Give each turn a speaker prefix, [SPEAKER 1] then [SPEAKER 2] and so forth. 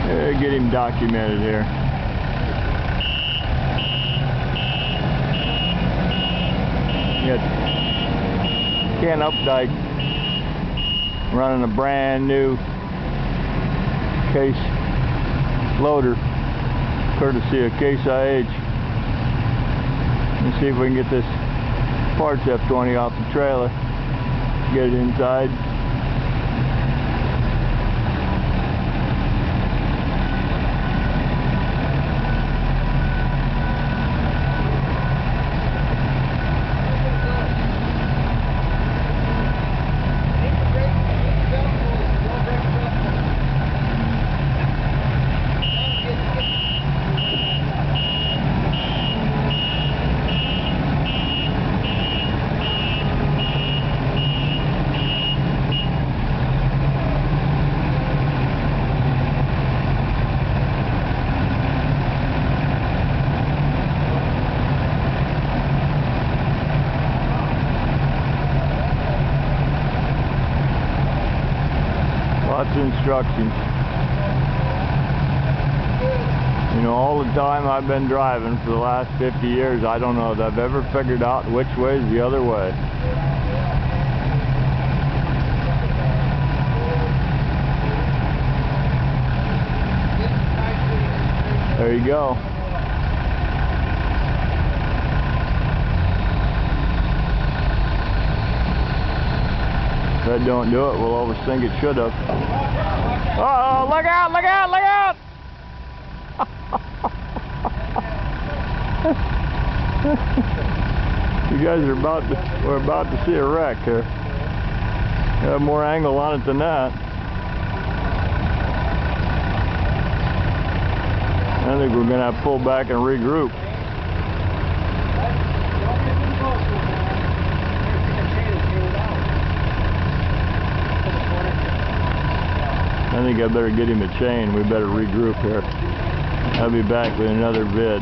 [SPEAKER 1] Get him documented here. Got Ken Updike running a brand new case loader, courtesy of Case IH. Let's see if we can get this parts F20 off the trailer, get it inside. Lots of instructions. You know, all the time I've been driving for the last 50 years, I don't know that I've ever figured out which way is the other way. There you go. If that don't do it, we'll always think it should have. Uh-oh, look out, look out, look out! You guys are we're about to see a wreck here. You have more angle on it than that. I think we're gonna have to pull back and regroup. I think I better get him a chain. We better regroup here. I'll be back with another vid.